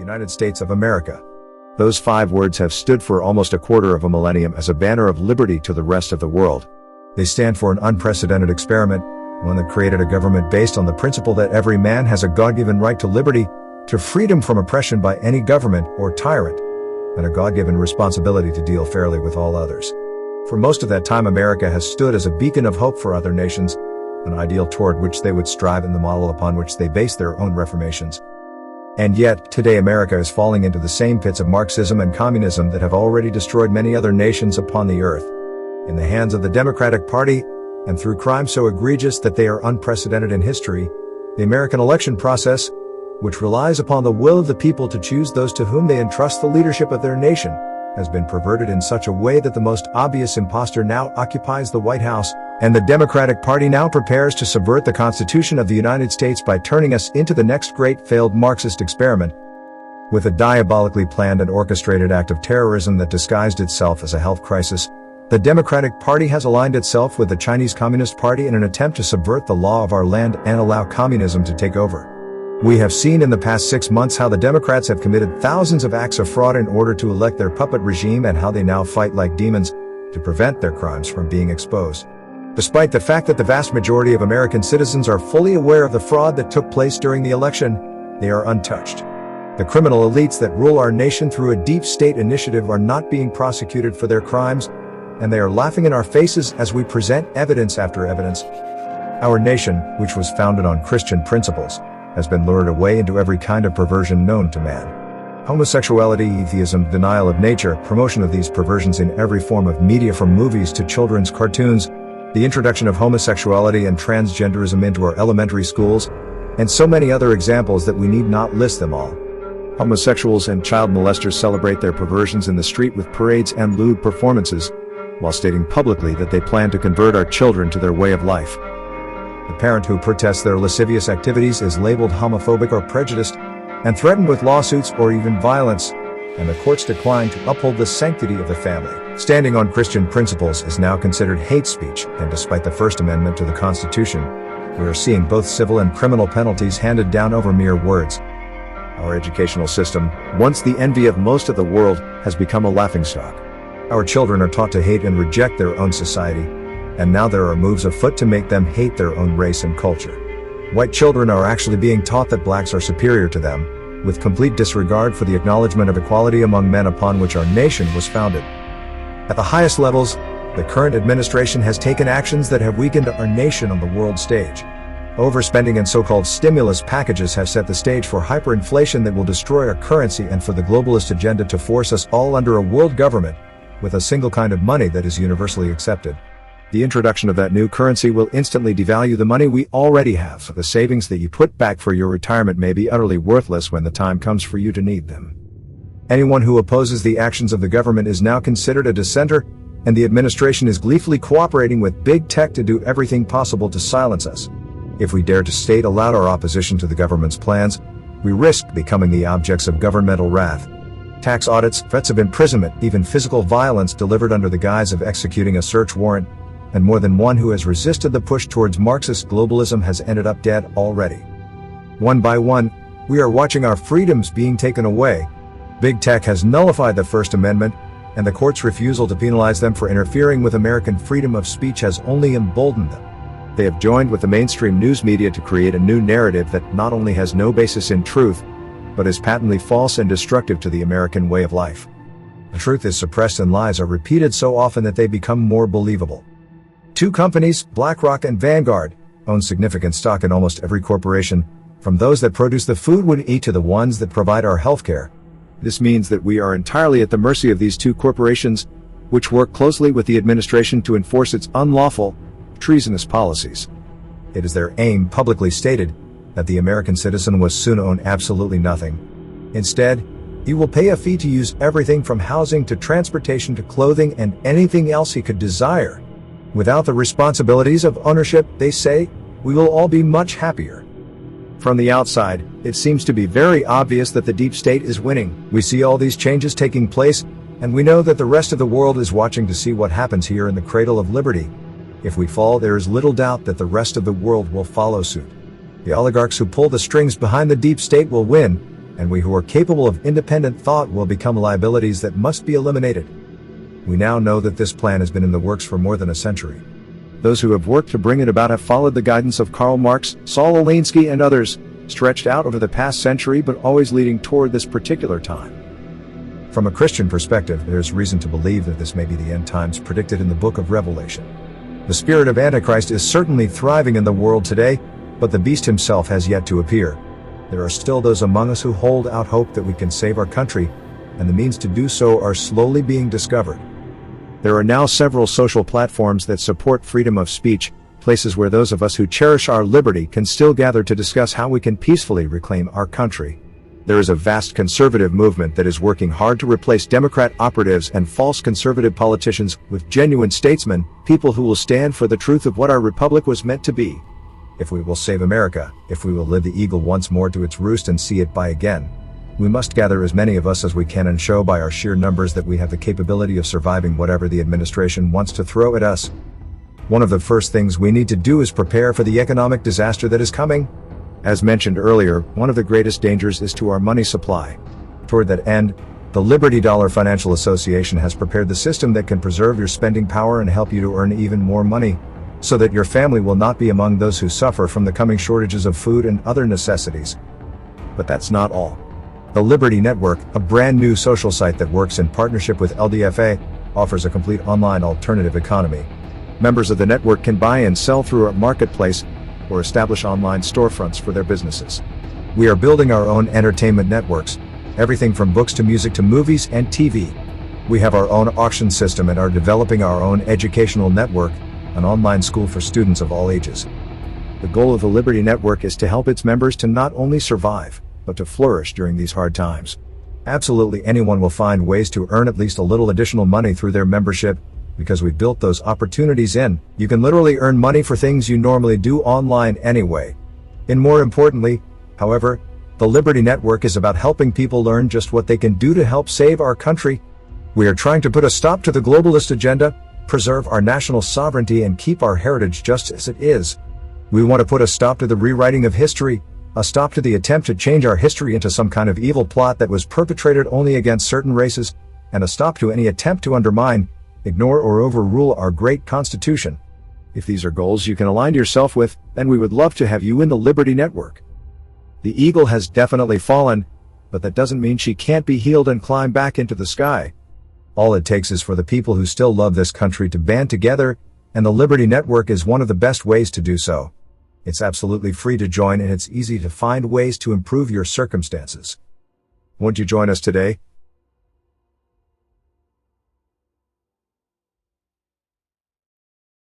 United States of America. Those 5 words have stood for almost a quarter of a millennium as a banner of liberty to the rest of the world. They stand for an unprecedented experiment, one that created a government based on the principle that every man has a God-given right to liberty, to freedom from oppression by any government or tyrant, and a God-given responsibility to deal fairly with all others. For most of that time, America has stood as a beacon of hope for other nations, an ideal toward which they would strive and the model upon which they base their own reformations. And yet, today America is falling into the same pits of Marxism and communism that have already destroyed many other nations upon the earth. In the hands of the Democratic Party, and through crimes so egregious that they are unprecedented in history, the American election process, which relies upon the will of the people to choose those to whom they entrust the leadership of their nation, has been perverted in such a way that the most obvious impostor now occupies the White House, and the Democratic Party now prepares to subvert the Constitution of the United States by turning us into the next great failed Marxist experiment. With a diabolically planned and orchestrated act of terrorism that disguised itself as a health crisis, the Democratic Party has aligned itself with the Chinese Communist Party in an attempt to subvert the law of our land and allow communism to take over. We have seen in the past 6 months how the Democrats have committed thousands of acts of fraud in order to elect their puppet regime and how they now fight like demons to prevent their crimes from being exposed. Despite the fact that the vast majority of American citizens are fully aware of the fraud that took place during the election, they are untouched. The criminal elites that rule our nation through a deep state initiative are not being prosecuted for their crimes, and they are laughing in our faces as we present evidence after evidence. Our nation, which was founded on Christian principles, has been lured away into every kind of perversion known to man. Homosexuality, atheism, denial of nature, promotion of these perversions in every form of media from movies to children's cartoons, the introduction of homosexuality and transgenderism into our elementary schools, and so many other examples that we need not list them all. Homosexuals and child molesters celebrate their perversions in the street with parades and lewd performances, while stating publicly that they plan to convert our children to their way of life. The parent who protests their lascivious activities is labeled homophobic or prejudiced, and threatened with lawsuits or even violence, and the courts decline to uphold the sanctity of the family. Standing on Christian principles is now considered hate speech, and despite the First Amendment to the Constitution, we are seeing both civil and criminal penalties handed down over mere words. Our educational system, once the envy of most of the world, has become a laughingstock. Our children are taught to hate and reject their own society, and now there are moves afoot to make them hate their own race and culture. White children are actually being taught that blacks are superior to them, with complete disregard for the acknowledgement of equality among men upon which our nation was founded. At the highest levels, the current administration has taken actions that have weakened our nation on the world stage. Overspending and so-called stimulus packages have set the stage for hyperinflation that will destroy our currency and for the globalist agenda to force us all under a world government, with a single kind of money that is universally accepted. The introduction of that new currency will instantly devalue the money we already have. The savings that you put back for your retirement may be utterly worthless when the time comes for you to need them. Anyone who opposes the actions of the government is now considered a dissenter, and the administration is gleefully cooperating with big tech to do everything possible to silence us. If we dare to state aloud our opposition to the government's plans, we risk becoming the objects of governmental wrath. Tax audits, threats of imprisonment, even physical violence delivered under the guise of executing a search warrant, and more than one who has resisted the push towards Marxist globalism has ended up dead already. One by one, we are watching our freedoms being taken away. Big tech has nullified the First Amendment, and the court's refusal to penalize them for interfering with American freedom of speech has only emboldened them. They have joined with the mainstream news media to create a new narrative that not only has no basis in truth, but is patently false and destructive to the American way of life. The truth is suppressed and lies are repeated so often that they become more believable. 2 companies, BlackRock and Vanguard, own significant stock in almost every corporation, from those that produce the food we eat to the ones that provide our healthcare. This means that we are entirely at the mercy of these 2 corporations, which work closely with the administration to enforce its unlawful, treasonous policies. It is their aim, publicly stated, that the American citizen will soon own absolutely nothing. Instead, he will pay a fee to use everything from housing to transportation to clothing and anything else he could desire. Without the responsibilities of ownership, they say, we will all be much happier. From the outside, it seems to be very obvious that the deep state is winning. We see all these changes taking place, and we know that the rest of the world is watching to see what happens here in the cradle of liberty. If we fall, there is little doubt that the rest of the world will follow suit. The oligarchs who pull the strings behind the deep state will win, and we who are capable of independent thought will become liabilities that must be eliminated. We now know that this plan has been in the works for more than a century. Those who have worked to bring it about have followed the guidance of Karl Marx, Saul Alinsky, and others, stretched out over the past century but always leading toward this particular time. From a Christian perspective, there's reason to believe that this may be the end times predicted in the book of Revelation. The spirit of Antichrist is certainly thriving in the world today, but the beast himself has yet to appear. There are still those among us who hold out hope that we can save our country, and the means to do so are slowly being discovered. There are now several social platforms that support freedom of speech, places where those of us who cherish our liberty can still gather to discuss how we can peacefully reclaim our country. There is a vast conservative movement that is working hard to replace Democrat operatives and false conservative politicians with genuine statesmen, people who will stand for the truth of what our republic was meant to be. If we will save America, if we will live the eagle once more to its roost and see it by again, we must gather as many of us as we can and show by our sheer numbers that we have the capability of surviving whatever the administration wants to throw at us. One of the first things we need to do is prepare for the economic disaster that is coming. As mentioned earlier, one of the greatest dangers is to our money supply. Toward that end, the Liberty Dollar Financial Association has prepared the system that can preserve your spending power and help you to earn even more money, so that your family will not be among those who suffer from the coming shortages of food and other necessities. But that's not all. The Liberty Network, a brand new social site that works in partnership with LDFA, offers a complete online alternative economy. Members of the network can buy and sell through our marketplace or establish online storefronts for their businesses. We are building our own entertainment networks, everything from books to music to movies and TV. We have our own auction system and are developing our own educational network, an online school for students of all ages. The goal of the Liberty Network is to help its members to not only survive, but to flourish during these hard times. Absolutely anyone will find ways to earn at least a little additional money through their membership, because we built those opportunities in. You can literally earn money for things you normally do online anyway. And more importantly, however, the Liberty Network is about helping people learn just what they can do to help save our country. We are trying to put a stop to the globalist agenda, preserve our national sovereignty, and keep our heritage just as it is. We want to put a stop to the rewriting of history, a stop to the attempt to change our history into some kind of evil plot that was perpetrated only against certain races, and a stop to any attempt to undermine, ignore, or overrule our great Constitution. If these are goals you can align yourself with, then we would love to have you in the Liberty Network. The eagle has definitely fallen, but that doesn't mean she can't be healed and climb back into the sky. All it takes is for the people who still love this country to band together, and the Liberty Network is one of the best ways to do so. It's absolutely free to join, and it's easy to find ways to improve your circumstances. Won't you join us today?